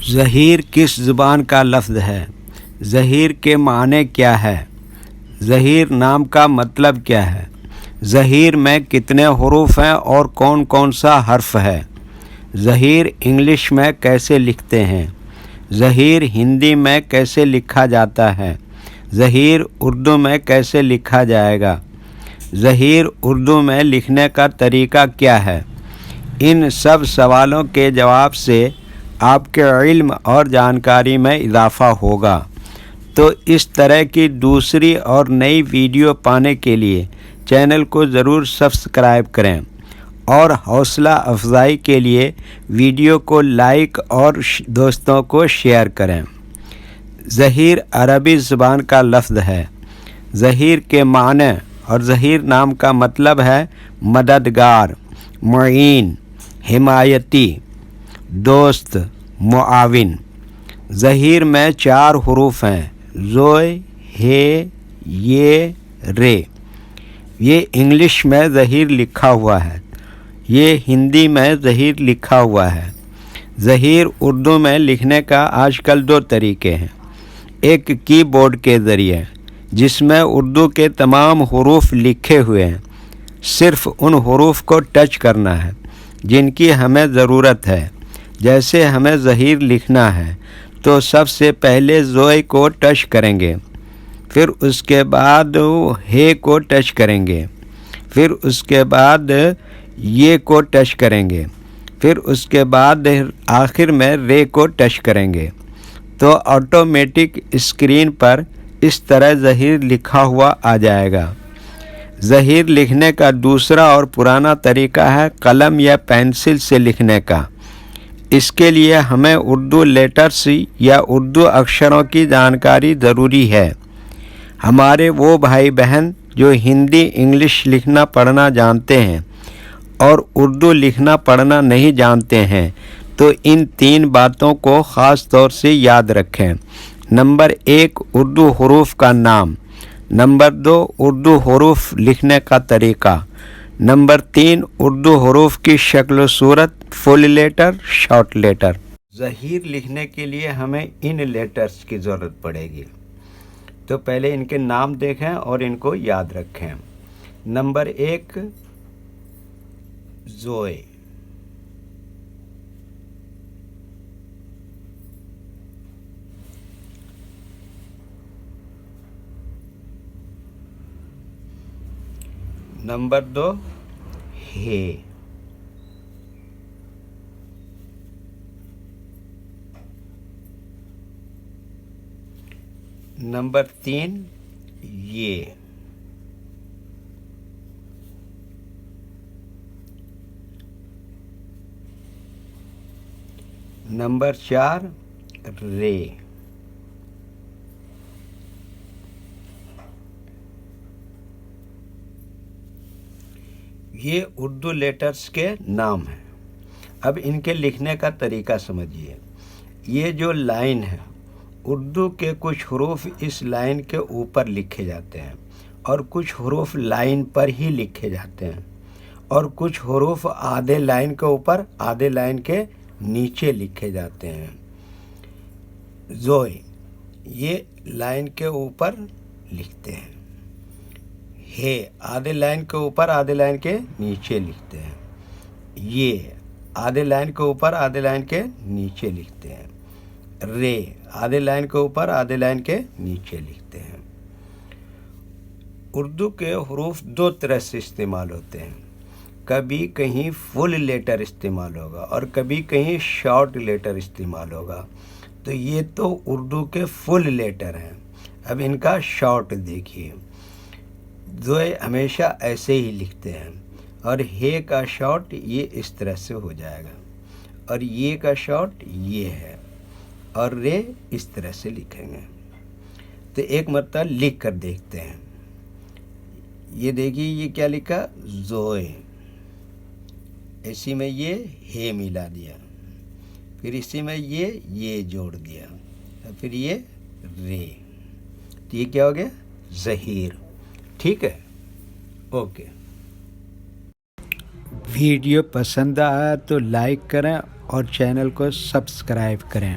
ظہیر کس زبان کا لفظ ہے؟ ظہیر کے معنی کیا ہے؟ ظہیر نام کا مطلب کیا ہے؟ ظہیر میں کتنے حروف ہیں اور کون کون سا حرف ہے؟ ظہیر انگلش میں کیسے لکھتے ہیں؟ ظہیر ہندی میں کیسے لکھا جاتا ہے؟ ظہیر اردو میں کیسے لکھا جائے گا؟ ظہیر اردو میں لکھنے کا طریقہ کیا ہے؟ ان سب سوالوں کے جواب سے آپ کے علم اور جانکاری میں اضافہ ہوگا۔ تو اس طرح کی دوسری اور نئی ویڈیو پانے کے لیے چینل کو ضرور سبسکرائب کریں اور حوصلہ افزائی کے لیے ویڈیو کو لائک اور دوستوں کو شیئر کریں۔ ظہیر عربی زبان کا لفظ ہے۔ ظہیر کے معنی اور ظہیر نام کا مطلب ہے مددگار، معین، حمایتی، دوست، معاون۔ ظہیر میں 4 حروف ہیں: زوئے، ہے، یہ، رے۔ یہ انگلش میں ظہیر لکھا ہوا ہے، یہ ہندی میں ظہیر لکھا ہوا ہے۔ ظہیر اردو میں لکھنے کا آج کل 2 طریقے ہیں: ایک کی بورڈ کے ذریعے جس میں اردو کے تمام حروف لکھے ہوئے ہیں، صرف ان حروف کو ٹچ کرنا ہے جن کی ہمیں ضرورت ہے۔ جیسے ہمیں ظہیر لکھنا ہے تو سب سے پہلے زوئے کو ٹچ کریں گے، پھر اس کے بعد ہے کو ٹچ کریں گے، پھر اس کے بعد یہ کو ٹچ کریں گے، پھر اس کے بعد آخر میں رے کو ٹچ کریں گے، تو آٹومیٹک اسکرین پر اس طرح ظہیر لکھا ہوا آ جائے گا۔ ظہیر لکھنے کا دوسرا اور پرانا طریقہ ہے قلم یا پینسل سے لکھنے کا۔ اس کے لیے ہمیں اردو لیٹرز یا اردو اکشروں کی جانکاری ضروری ہے۔ ہمارے وہ بھائی بہن جو ہندی انگلش لکھنا پڑھنا جانتے ہیں اور اردو لکھنا پڑھنا نہیں جانتے ہیں تو ان 3 باتوں کو خاص طور سے یاد رکھیں۔ نمبر 1، اردو حروف کا نام۔ نمبر 2، اردو حروف لکھنے کا طریقہ۔ نمبر 3، اردو حروف کی شکل و صورت، فل لیٹر، شارٹ لیٹر۔ ظہیر لکھنے کے لیے ہمیں ان لیٹرز کی ضرورت پڑے گی، تو پہلے ان کے نام دیکھیں اور ان کو یاد رکھیں۔ نمبر 1، زوئے۔ نمبر 2، ہے۔ نمبر 3، یہ۔ نمبر 4، رے۔ یہ اردو لیٹرز کے نام ہیں۔ اب ان کے لکھنے کا طریقہ سمجھیے۔ یہ جو لائن ہے، اردو کے کچھ حروف اس لائن کے اوپر لکھے جاتے ہیں اور کچھ حروف لائن پر ہی لکھے جاتے ہیں، اور کچھ حروف آدھے لائن کے اوپر آدھے لائن کے نیچے لکھے جاتے ہیں۔ زوئے، یہ لائن کے اوپر لکھتے ہیں۔ ہے، آدھے لائن کے اوپر آدھے لائن کے نیچے لکھتے ہیں۔ یہ، آدھے لائن کے اوپر آدھے لائن کے نیچے لکھتے ہیں۔ رے، آدھے لائن کے اوپر آدھے لائن کے نیچے لکھتے ہیں۔ اردو کے حروف 2 طرح سے استعمال ہوتے ہیں، کبھی کہیں فل لیٹر استعمال ہوگا اور کبھی کہیں شارٹ لیٹر استعمال ہوگا۔ تو یہ تو اردو کے فل لیٹر ہیں، اب ان کا شارٹ دیکھیے۔ زوئے ہمیشہ ایسے ہی لکھتے ہیں، اور ہے کا شارٹ یہ اس طرح سے ہو جائے گا، اور یہ کا شارٹ یہ ہے، اور رے اس طرح سے لکھیں گے۔ تو ایک مرتبہ لکھ کر دیکھتے ہیں۔ یہ دیکھیے، یہ کیا لکھا؟ زوئے۔ اسی میں یہ ہے ملا دیا، پھر اسی میں یہ جوڑ دیا، اور پھر یہ رے، تو یہ کیا ہو گیا؟ ظہیر۔ ٹھیک ہے، اوکے۔ ویڈیو پسند آیا تو لائک کریں اور چینل کو سبسکرائب کریں۔